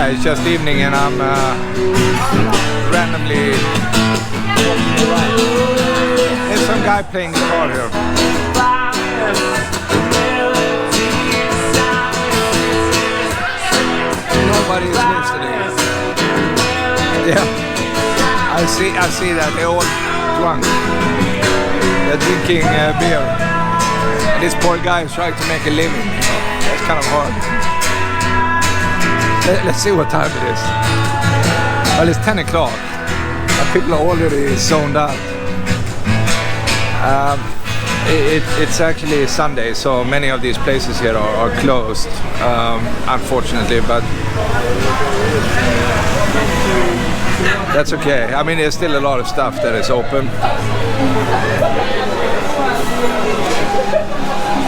Yeah, it's just evening and I'm randomly walking around. There's some guy playing guitar here. Nobody is listening. Yeah, I see that they're all drunk. They're drinking beer. And this poor guy is trying to make a living. That's kind of hard. Let's see what time it is. Well, it's 10 o'clock. People are already zoned out. It's actually Sunday, so many of these places here are closed, unfortunately, but that's okay. I mean, there's still a lot of stuff that is open.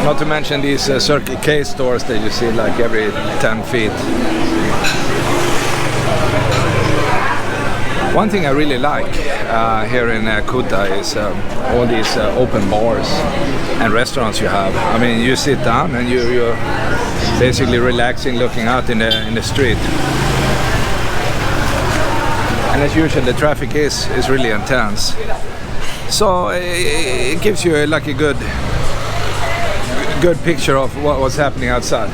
Not to mention these Circle K stores that you see like every 10 feet. One thing I really like here in Kuta is all these open bars and restaurants you have. I mean, you sit down and you're basically relaxing, looking out in the street. And as usual, the traffic is really intense. So it gives you like a good picture of what's happening outside.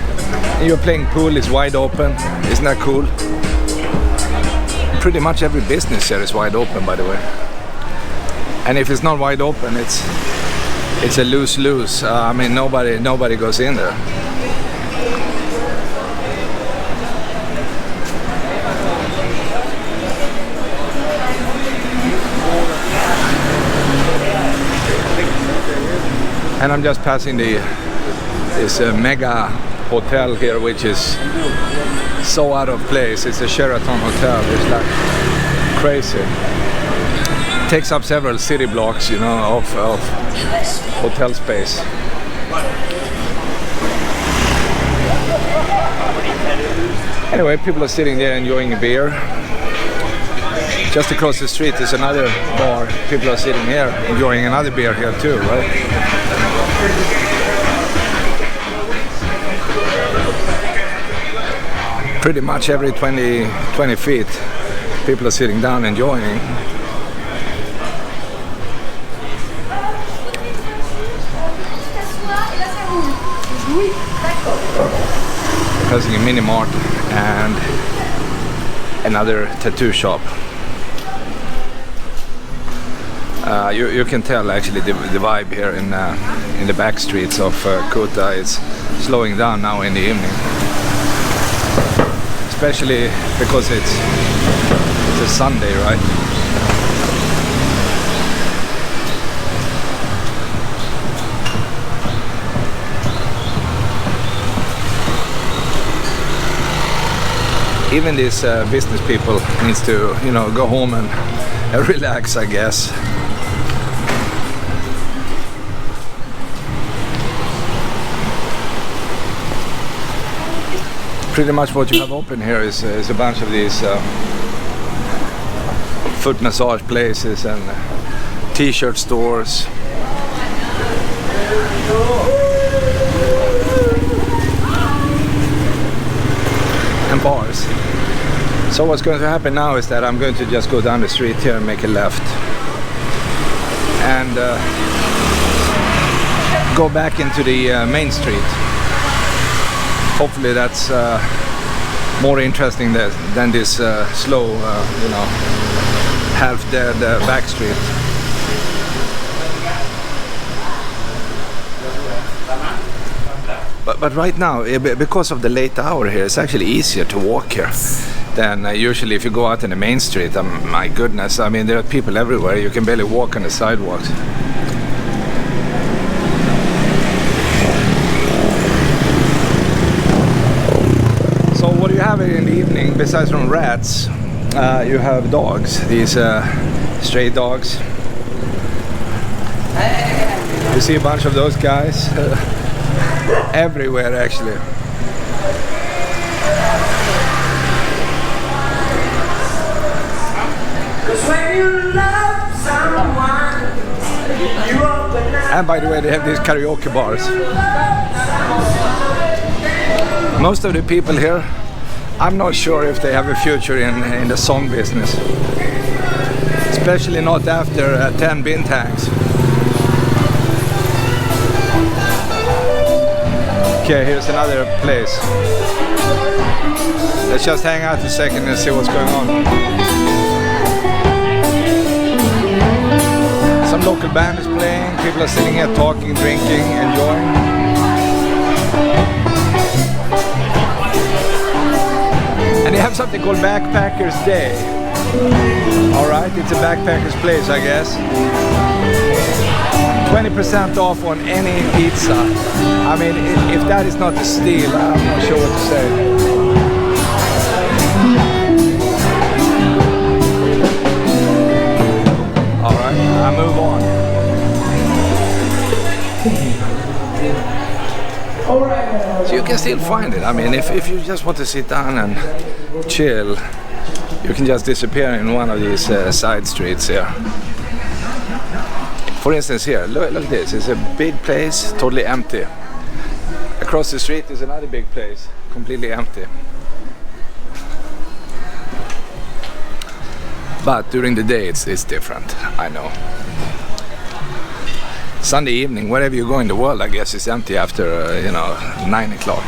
And you're playing pool, it's wide open. Isn't that cool? Pretty much every business here is wide open, by the way. And if it's not wide open, it's a lose-lose. I mean, nobody goes in there. And I'm just passing this mega hotel here, which is so out of place. It's a Sheraton hotel. It's like crazy. Takes up several city blocks, you know, of hotel space. Anyway, people are sitting there enjoying a beer. Just across the street is another bar. People are sitting here enjoying another beer here too, right? Pretty much every 20 feet, people are sitting down enjoying. Passing a mini mart and another tattoo shop. You can tell actually the vibe here in the back streets of Kuta is slowing down now in the evening. Especially because it's a Sunday, right? Even these business people needs to, you know, go home and relax, I guess. Pretty much what you have open here is a bunch of these foot massage places and t-shirt stores. And bars. So what's going to happen now is that I'm going to just go down the street here and make a left. And go back into the main street. Hopefully that's more interesting than this slow, you know, half-dead back street. But right now, because of the late hour here, it's actually easier to walk here than usually if you go out in the main street. My goodness, I mean, there are people everywhere. You can barely walk on the sidewalks. So what do you have in the evening, besides from rats? You have dogs, these stray dogs. You see a bunch of those guys everywhere, actually. And by the way, they have these karaoke bars. Most of the people here I'm not sure if they have a future in the song business. Especially not after 10 bin tags. Okay, here's another place. Let's just hang out a second and see what's going on. Some local band is playing, people are sitting here talking, drinking, enjoying. And they have something called Backpackers Day. Alright, it's a backpacker's place, I guess. 20% off on any pizza. I mean, if that is not a steal, I'm not sure what to say. Alright, I move on. So you can still find it. I mean, if you just want to sit down and chill, you can just disappear in one of these side streets here. For instance here, look at this, it's a big place, totally empty. Across the street is another big place, completely empty. But during the day it's different, I know. Sunday evening, wherever you go in the world, I guess it's empty after, 9 o'clock.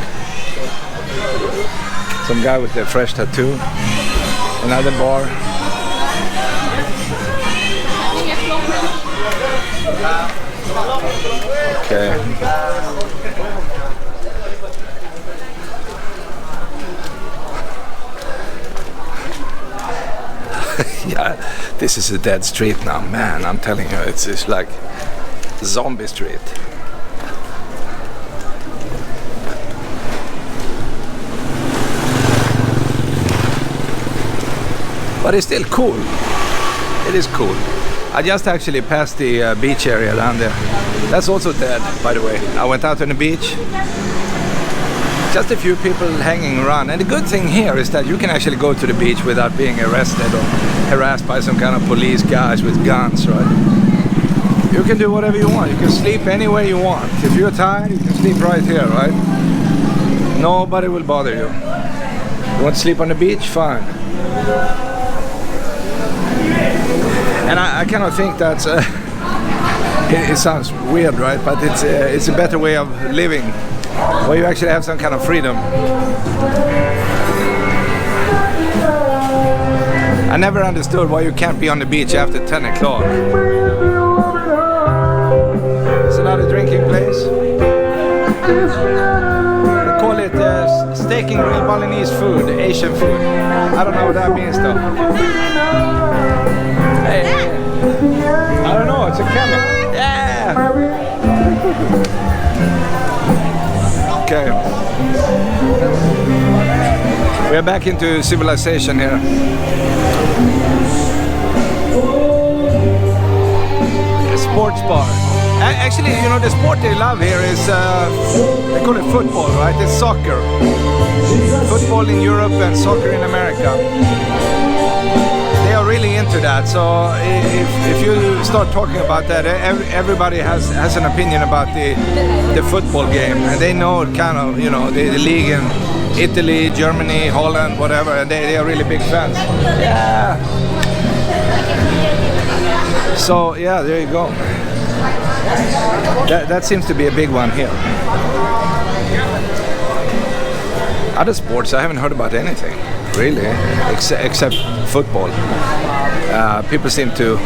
Some guy with a fresh tattoo, another bar. Okay. Yeah, this is a dead street now, man. I'm telling you, it's like zombie street. But it's still cool. It is cool. I just actually passed the beach area down there. That's also dead, by the way. I went out on the beach. Just a few people hanging around. And the good thing here is that you can actually go to the beach without being arrested or harassed by some kind of police guys with guns, right? You can do whatever you want. You can sleep anywhere you want. If you're tired, you can sleep right here, right? Nobody will bother you. You want to sleep on the beach? Fine. And I kind of think that's it sounds weird, right? But it's a better way of living, where you actually have some kind of freedom. I never understood why you can't be on the beach after 10 o'clock. It's another drinking place. They call it steak and grilled Balinese food, Asian food. I don't know what that means though. Hey, I don't know, it's a camera. Yeah! Okay. We're back into civilization here. A sports bar. Actually, the sport they love here is, they call it football, right? It's soccer. Football in Europe and soccer in America. They are really into that, so if you start talking about that, everybody has an opinion about the football game, and they know kind of, the league in Italy, Germany, Holland, whatever, and they are really big fans. Yeah. So yeah, there you go. That seems to be a big one here. Other sports, I haven't heard about anything, really, except football. People seem to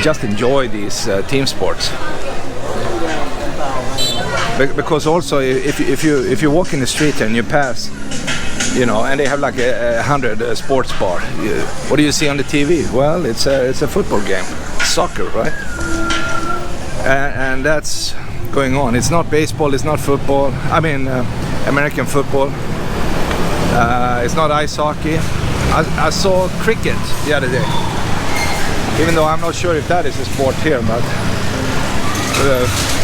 just enjoy these team sports. Because also, if you walk in the street and you pass, and they have like 100 sports bar, what do you see on the TV? Well, it's a football game, soccer, right? And that's going on. It's not baseball, it's not football. I mean, American football. It's not ice hockey. I saw cricket the other day. Even though I'm not sure if that is a sport here, but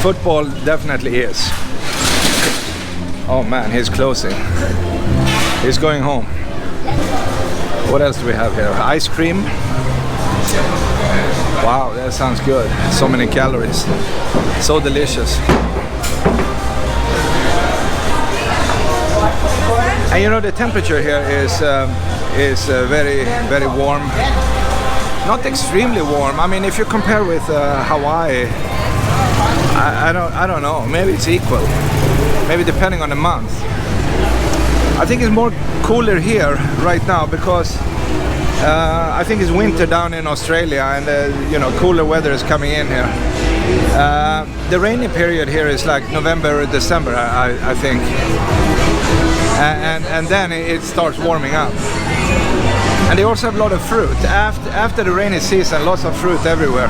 football definitely is. Oh man, he's closing. He's going home. What else do we have here? Ice cream. Wow, that sounds good. So many calories. So delicious. And you know, the temperature here is very warm. Not extremely warm. I mean, if you compare with Hawaii, I don't know. Maybe it's equal. Maybe depending on the month. I think it's more cooler here right now because I think it's winter down in Australia, and you know, cooler weather is coming in here. The rainy period here is like November or December, I think, and then it starts warming up. And they also have a lot of fruit after the rainy season. Lots of fruit everywhere,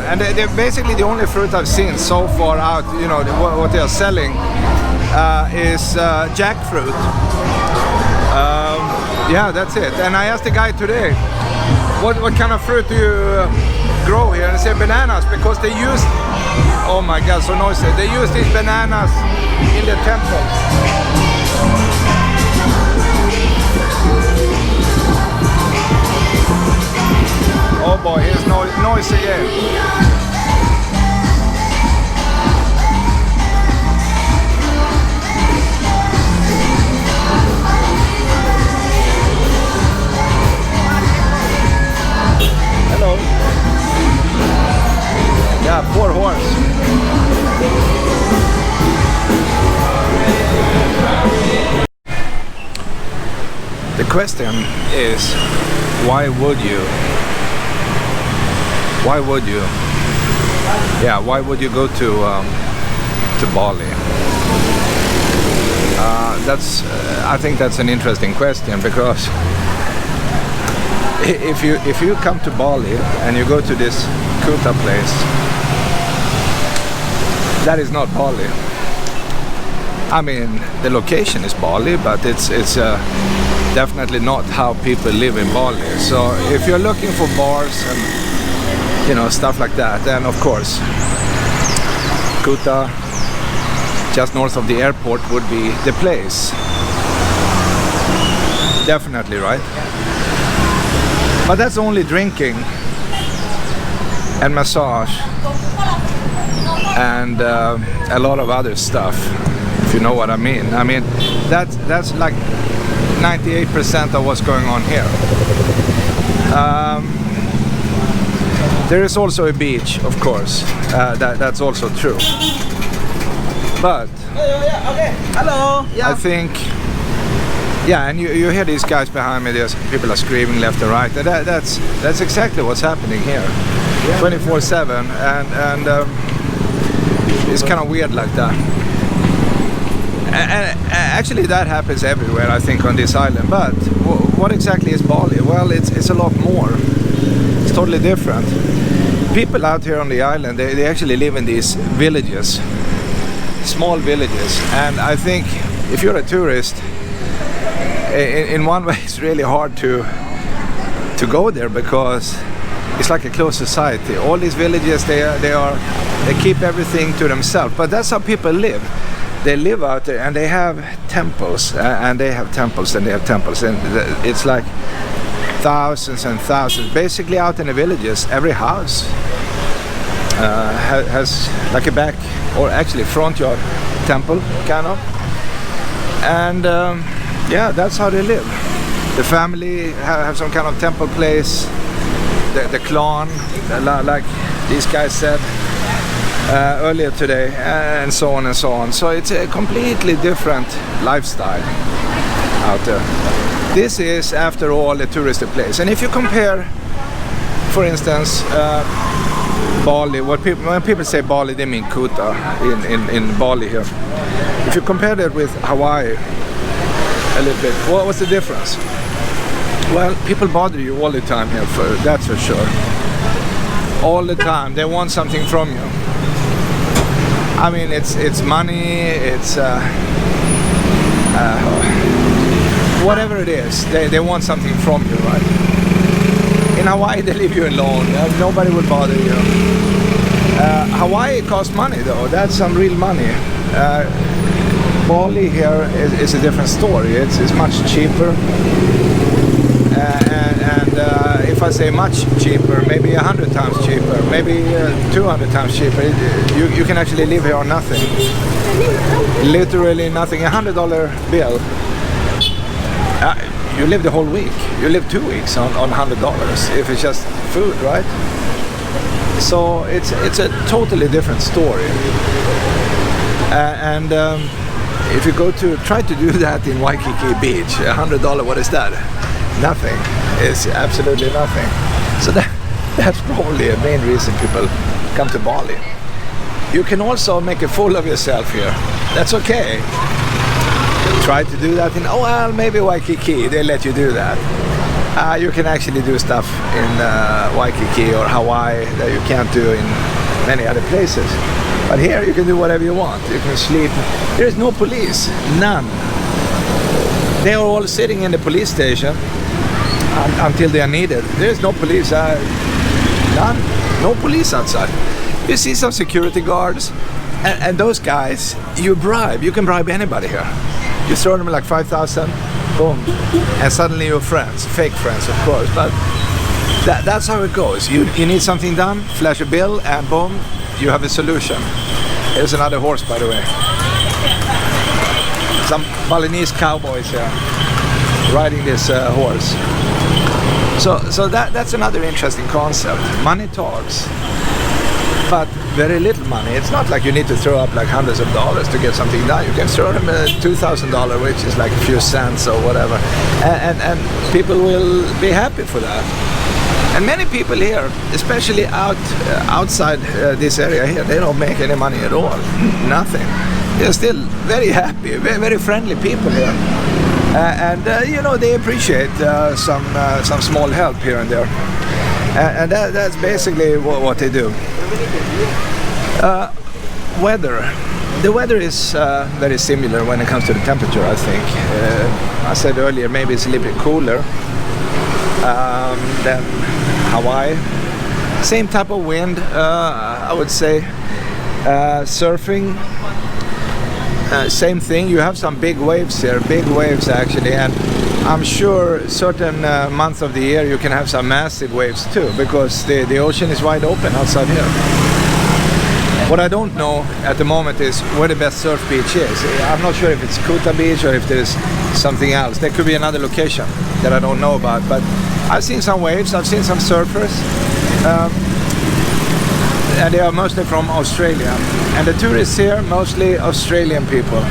and they're basically the only fruit I've seen so far out. You know, what they are selling is jackfruit. Yeah, that's it. And I asked the guy today, what kind of fruit do you grow here? And he said bananas, because they use, oh my god, so noisy. They use these bananas in the temples. Oh boy, here's noise again. Hello. Yeah, 4 horse. The question is, why would you? Why would you? Yeah, why would you go to Bali? I think that's an interesting question, because if you come to Bali and you go to this Kuta place, that is not Bali. I mean, the location is Bali, but it's definitely not how people live in Bali. So if you're looking for bars and, you know, stuff like that, then of course Kuta, just north of the airport, would be the place. Definitely, right? But that's only drinking and massage and a lot of other stuff, if you know what I mean. I mean, that's like 98% of what's going on here. There is also a beach, of course. That's also true. But hello. Yeah. I think, yeah, and you hear these guys behind me. There's people are screaming left and right. And that's exactly what's happening here, 24/7, and it's kind of weird like that. And actually, that happens everywhere, I think, on this island. But what exactly is Bali? Well, it's a lot more. It's totally different. People out here on the island, they actually live in these villages, small villages. And I think if you're a tourist, in one way it's really hard to go there, because it's like a closed society. All these villages, they keep everything to themselves. But that's how people live. They live out there, and they have temples, and they have temples, and they have temples, and it's like thousands and thousands. Basically, out in the villages, every house has like a back, or actually front yard temple, kind of. And yeah, that's how they live. The family have some kind of temple place. The clan, like these guys said earlier today, and so on and so on. So it's a completely different lifestyle out there. This is, after all, a touristy place. And if you compare, for instance, Bali, when people say Bali, they mean Kuta in Bali here. If you compare that with Hawaii a little bit, what's the difference? Well, people bother you all the time here, that's for sure. All the time, they want something from you. I mean, it's money, it's whatever it is, they want something from you, right? In Hawaii, they leave you alone. Nobody will bother you. Hawaii costs money, though. That's some real money. Bali here is a different story. It's much cheaper. And if if I say much cheaper, maybe 100 times cheaper, maybe 200 times cheaper, you can actually live here on nothing. Literally nothing. $100 bill. You live the whole week. You live 2 weeks on $100 if it's just food, right? So it's a totally different story. If you try to do that in Waikiki Beach, $100, what is that? Nothing. It's absolutely nothing. So that's probably a main reason people come to Bali. You can also make a fool of yourself here. That's okay. Try to do that in, maybe Waikiki, they let you do that. You can actually do stuff in Waikiki or Hawaii that you can't do in many other places. But here you can do whatever you want. You can sleep. There is no police, none. They are all sitting in the police station until they are needed. There is no police, none. No police outside. You see some security guards, and those guys, you can bribe anybody here. You throw them like 5,000, boom, and suddenly you're friends, fake friends of course, but that's how it goes. You need something done, flash a bill, and boom, you have a solution. Here's another horse, by the way. Some Balinese cowboys here riding this horse. So that's another interesting concept. Money talks, but very little money. It's not like you need to throw up like hundreds of dollars to get something done. You can throw them $2,000, which is like a few cents or whatever, and people will be happy for that. And many people here, especially outside this area here, they don't make any money at all. Nothing. They're still very happy, very, very friendly people here. They appreciate some small help here and there. And that's basically what they do. Weather. The weather is very similar when it comes to the temperature, I think. I said earlier, maybe it's a little bit cooler than Hawaii. Same type of wind, I would say. Surfing, same thing. You have some big waves here, big waves actually, and I'm sure certain months of the year you can have some massive waves too, because the ocean is wide open outside here. What I don't know at the moment is where the best surf beach is. I'm not sure if it's Kuta Beach or if there's something else. There could be another location that I don't know about, but I've seen some waves, I've seen some surfers, and they are mostly from Australia. And the tourists here, mostly Australian people,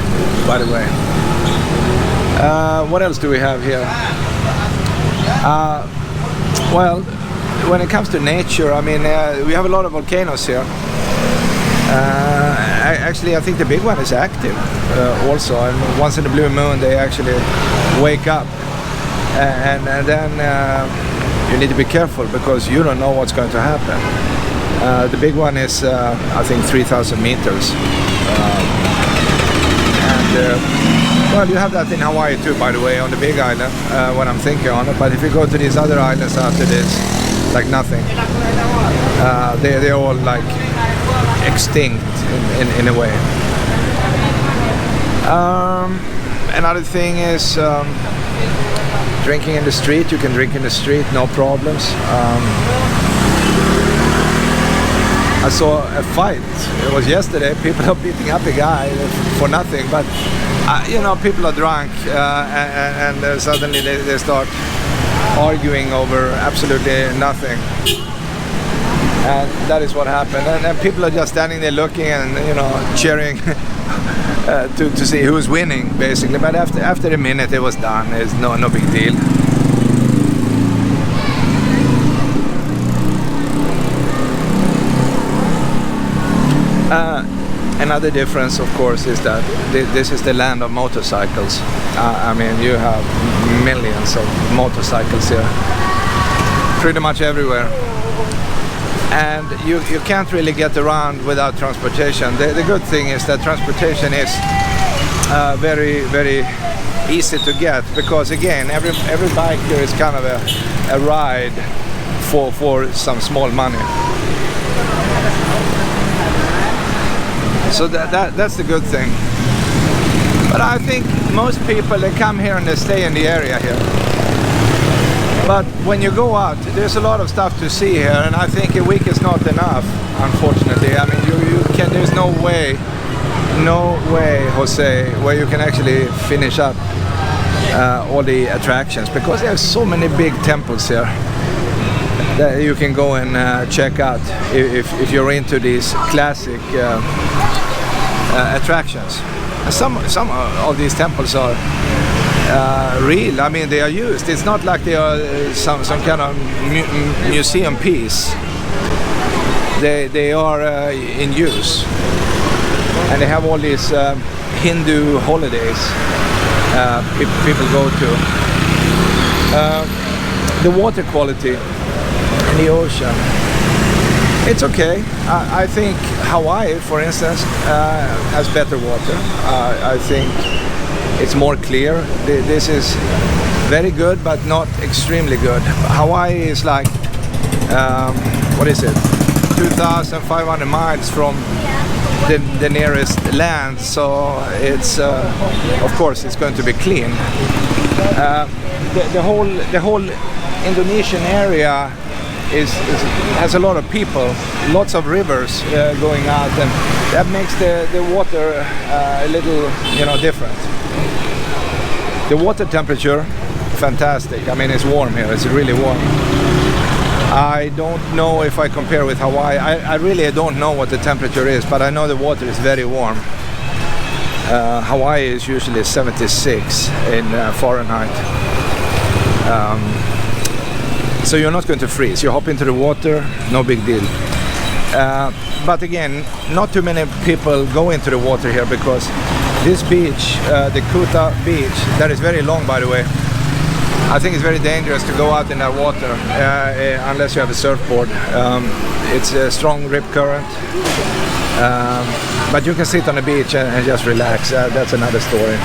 by the way. What else do we have here? Well, when it comes to nature, I mean, we have a lot of volcanoes here. Actually, I think the big one is active also, and once in a blue moon they actually wake up, and then you need to be careful because you don't know what's going to happen. The big one is I think 3,000 meters, well, you have that in Hawaii too, by the way, on the big island, when I'm thinking on it. But if you go to these other islands after this, like nothing. They're all like extinct in a way. Another thing is drinking in the street. You can drink in the street, no problems. I saw a fight. It was yesterday. People are beating up a guy for nothing, but people are drunk, and suddenly they start arguing over absolutely nothing. And that is what happened. And people are just standing there looking and cheering to see who's winning, basically. But after a minute, it was done. It's no big deal. Another difference, of course, is that this is the land of motorcycles. I mean, you have millions of motorcycles here, pretty much everywhere. And you can't really get around without transportation. The good thing is that transportation is very, very easy to get, because again, every bike here is kind of a ride for some small money. So that's the good thing. But I think most people, they come here and they stay in the area here. But when you go out, there's a lot of stuff to see here, and I think a week is not enough, unfortunately. I mean, there's no way, Jose, where you can actually finish up all the attractions, because there's so many big temples here that you can go and check out if you're into these classic attractions. Some of these temples are real. I mean, they are used. It's not like they are some kind of museum piece. They are in use, and they have all these Hindu holidays people go to. The water quality in the ocean, it's okay. I think Hawaii, for instance, has better water. I think it's more clear. This is very good, but not extremely good. Hawaii is like, what is it, 2,500 miles from the nearest land, so it's of course it's going to be clean. The whole Indonesian area has a lot of people, lots of rivers going out, and that makes the water a little, different. The water temperature, fantastic. I mean, it's warm here. It's really warm. I don't know if I compare with Hawaii. I really don't know what the temperature is, but I know the water is very warm. Hawaii is usually 76 in Fahrenheit. So you're not going to freeze. You hop into the water, no big deal. But again, not too many people go into the water here, because this beach, the Kuta beach, that is very long, by the way. I think it's very dangerous to go out in that water unless you have a surfboard. It's a strong rip current, but you can sit on the beach and just relax. That's another story.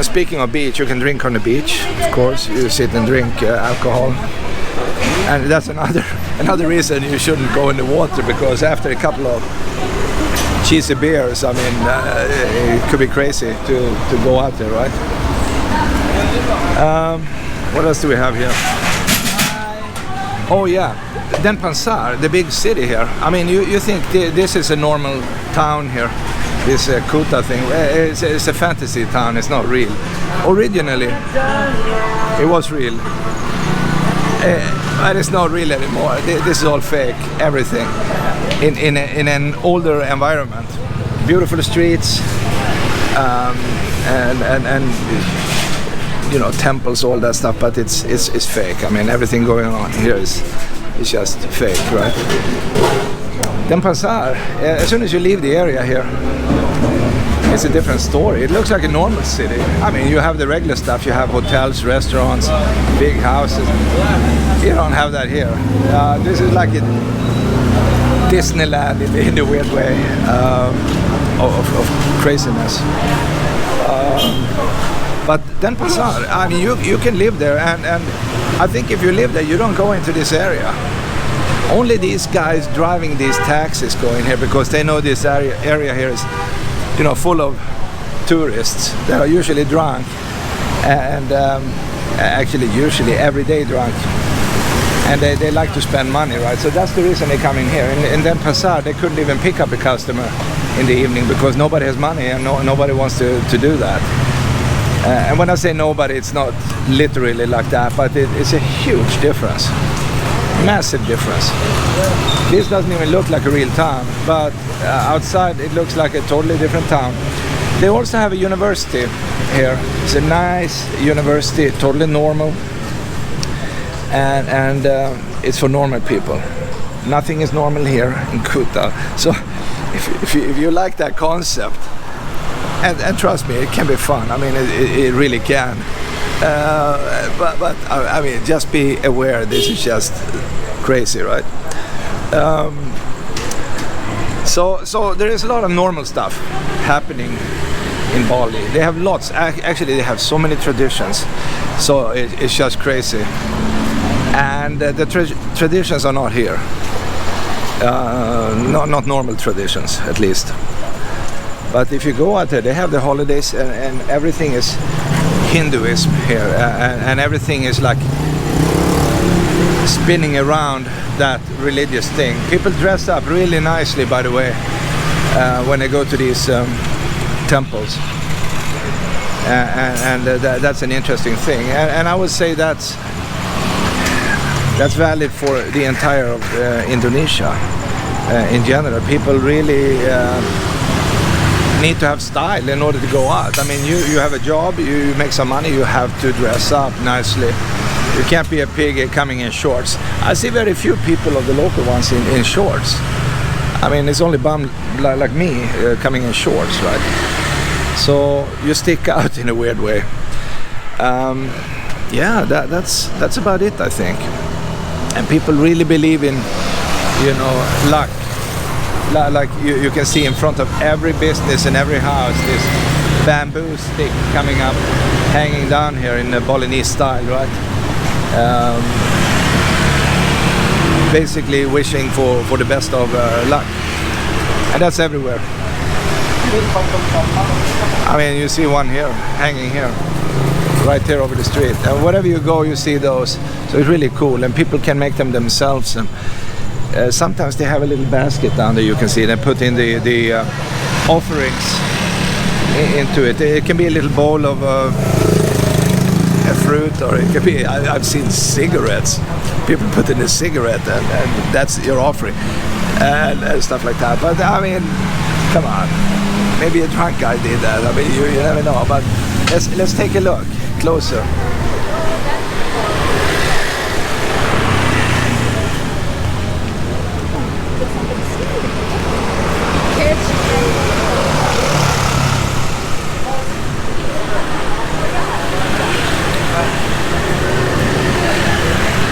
Speaking of beach, you can drink on the beach, of course. You sit and drink alcohol, and that's another reason you shouldn't go in the water, because after a couple of cheesy beers, I mean, it could be crazy to go out there, right? What else do we have here? Oh yeah, Denpasar, the big city here. I mean, you think this is a normal town here, this Kuta thing. It's a fantasy town, it's not real. Originally, it was real. But it's not real anymore. This is all fake, everything. In an older environment. Beautiful streets, and temples, all that stuff, but it's fake. I mean, everything going on here is just fake, right? Denpasar, as soon as you leave the area here, it's a different story. It looks like a normal city. I mean, you have the regular stuff. You have hotels, restaurants, big houses. You don't have that here. This is like a Disneyland in a weird way of craziness. But Denpasar, I mean, you can live there, and I think if you live there, you don't go into this area. Only these guys driving these taxis go in here, because they know this area here is, full of tourists that are usually drunk, and actually usually every day drunk, and they like to spend money, right? So that's the reason they're coming here. In Denpasar, they couldn't even pick up a customer in the evening, because nobody has money, and nobody wants to do that. And when I say nobody, it's not literally like that, but it's a huge difference. Massive difference. This doesn't even look like a real town, but outside it looks like a totally different town. They also have a university here. It's a nice university, totally normal, and it's for normal people. Nothing is normal here in Kuta. So if you like that concept, and trust me, it can be fun. I mean, it really can. But I mean, just be aware. This is just crazy, right? So there is a lot of normal stuff happening in Bali. They have lots. Actually, they have so many traditions. So it's just crazy. And the traditions are not here. Not normal traditions, at least. But if you go out there, they have the holidays, and everything is Hinduism here, and everything is like spinning around that religious thing. People dress up really nicely, by the way, when they go to these temples, and that's an interesting thing, and I would say that's valid for the entire of Indonesia in general. People really need to have style in order to go out. I mean, you have a job, you make some money, you have to dress up nicely. You can't be a pig coming in shorts. I see very few people of the local ones in shorts. I mean, it's only bum like me coming in shorts, right? So you stick out in a weird way. Yeah, that's about it, I think. And people really believe in, you know, luck. Like you can see in front of every business and every house this bamboo stick coming up, hanging down here in the Balinese style, right? Basically wishing for the best of luck, and that's everywhere. I mean, you see one here, hanging here, right here over the street, and wherever you go you see those, so it's really cool, and people can make them themselves. And sometimes they have a little basket down there, you can see, they put in the offerings into it. It can be a little bowl of a fruit, or it can be, I've seen cigarettes. People put in a cigarette and that's your offering, and stuff like that. But I mean, come on, maybe a drunk guy did that. I mean, you never know. But let's take a look closer.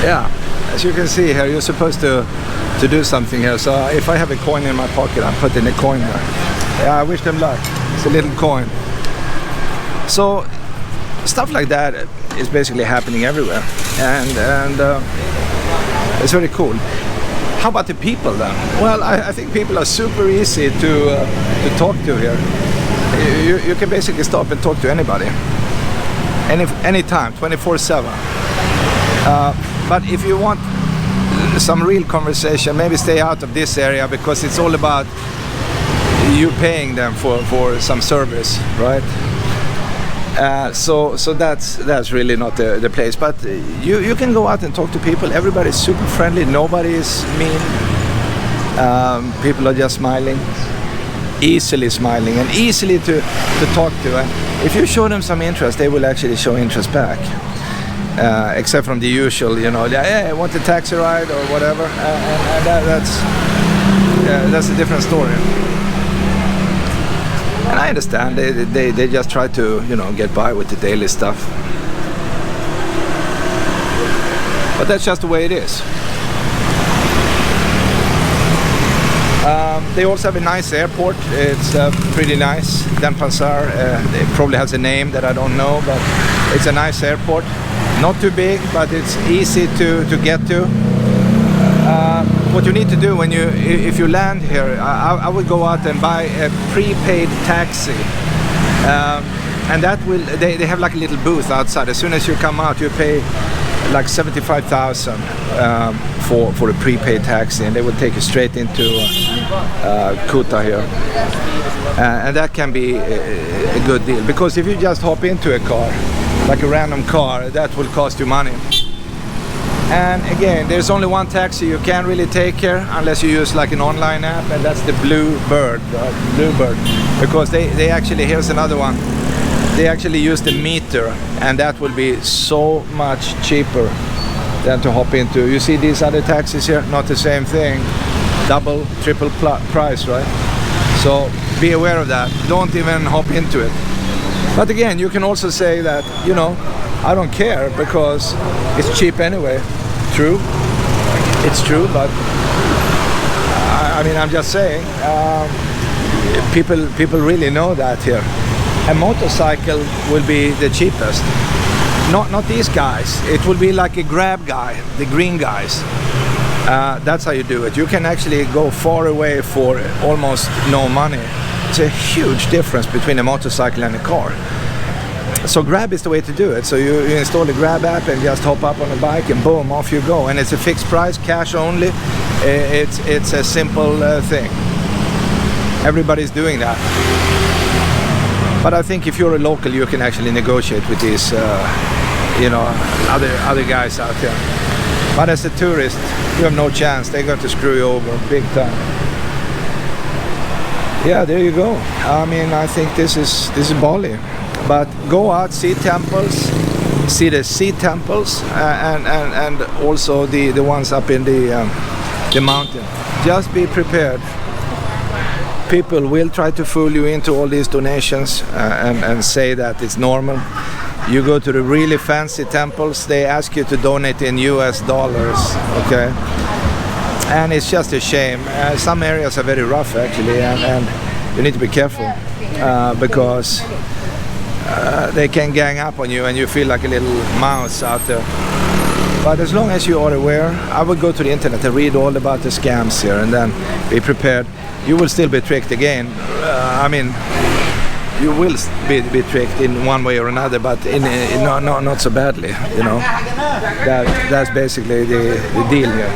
Yeah, as you can see here, you're supposed to do something here. So if I have a coin in my pocket, I'm putting a coin there. Yeah, I wish them luck. It's a little coin. So stuff like that is basically happening everywhere, and it's very cool. How about the people then? Well, I think people are super easy to talk to here. You can basically stop and talk to anybody, anytime, 24/7. But if you want some real conversation, maybe stay out of this area, because it's all about you paying them for some service, right? So that's really not the place. But you can go out and talk to people. Everybody's super friendly. Nobody is mean. People are just smiling, easily smiling, and easily to talk to. And if you show them some interest, they will actually show interest back. Except from the usual, you know, hey, I want a taxi ride or whatever, and that's a different story. And I understand they just try to, you know, get by with the daily stuff. But that's just the way it is. They also have a nice airport. It's pretty nice. Denpasar. It probably has a name that I don't know, but it's a nice airport. Not too big, but it's easy to get to. What you need to do if you land here, I would go out and buy a prepaid taxi, and that will they have like a little booth outside. As soon as you come out, you pay like 75,000 for a prepaid taxi, and they will take you straight into Kuta here, and that can be a good deal, because if you just hop into a car, like a random car, that will cost you money. And again, there's only one taxi you can really take here, unless you use like an online app, and that's the Bluebird, because they actually, here's another one, they actually use the meter, and that will be so much cheaper than to hop into. You see these other taxis here, not the same thing, double, triple price, right? So be aware of that. Don't even hop into it. But again, you can also say that, you know, I don't care because it's cheap anyway. True, it's true, but I mean, I'm just saying, people really know that here. A motorcycle will be the cheapest. Not these guys. It will be like a Grab guy, the green guys. That's how you do it. You can actually go far away for almost no money. It's a huge difference between a motorcycle and a car. So Grab is the way to do it. So you install the Grab app and just hop up on a bike and boom, off you go. And it's a fixed price, cash only. It's a simple thing. Everybody's doing that. But I think if you're a local, you can actually negotiate with these, other guys out there. But as a tourist, you have no chance. They're going to screw you over big time. Yeah, there you go. I mean, I think this is Bali. But go out, see temples, see the sea temples, and also the ones up in the mountain. Just be prepared. People will try to fool you into all these donations and say that it's normal. You go to the really fancy temples, they ask you to donate in US dollars, okay? And it's just a shame. Some areas are very rough actually, and you need to be careful because they can gang up on you and you feel like a little mouse out there. But as long as you are aware, I would go to the internet and read all about the scams here and then be prepared. You will still be tricked again. You will be tricked in one way or another, but not so badly, you know. That's basically the deal here.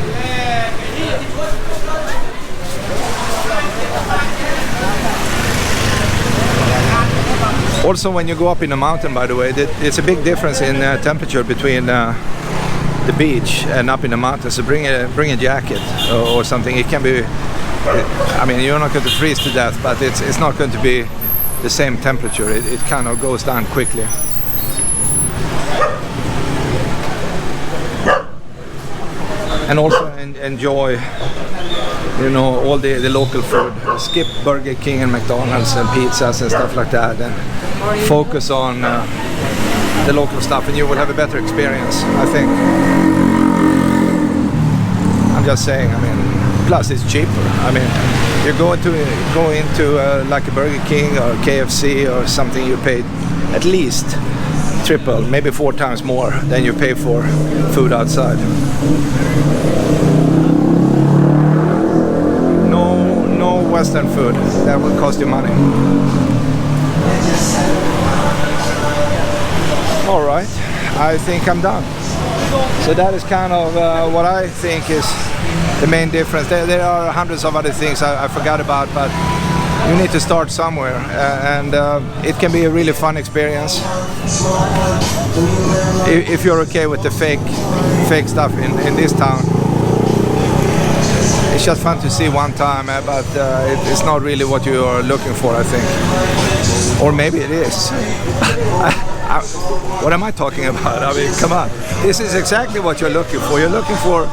Also, when you go up in the mountain, by the way, it's a big difference in temperature between the beach and up in the mountains. So bring a jacket or something. It can be. I mean, you're not going to freeze to death, but it's not going to be the same temperature. It kind of goes down quickly. And also enjoy, all the local food. Skip Burger King and McDonald's and pizzas and stuff like that, and focus on the local stuff, and you will have a better experience, I think. I'm just saying. I mean, plus it's cheaper. I mean, you go into like a Burger King or KFC or something, you pay at least triple, maybe 4 times more than you pay for food outside. No Western food. That will cost you money. All right, I think I'm done. So that is kind of what I think is the main difference. There are hundreds of other things I forgot about, but you need to start somewhere, and it can be a really fun experience if you're okay with the fake stuff in this town. It's just fun to see one time, but it's not really what you are looking for, I think. Or maybe it is. What am I talking about? I mean, come on. This is exactly what you're looking for. You're looking for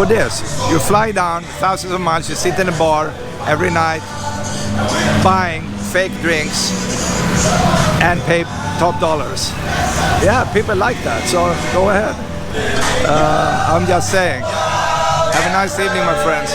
this. You fly down thousands of miles, you sit in a bar every night, buying fake drinks and pay top dollars. Yeah, people like that, so go ahead. I'm just saying. Have a nice evening, my friends.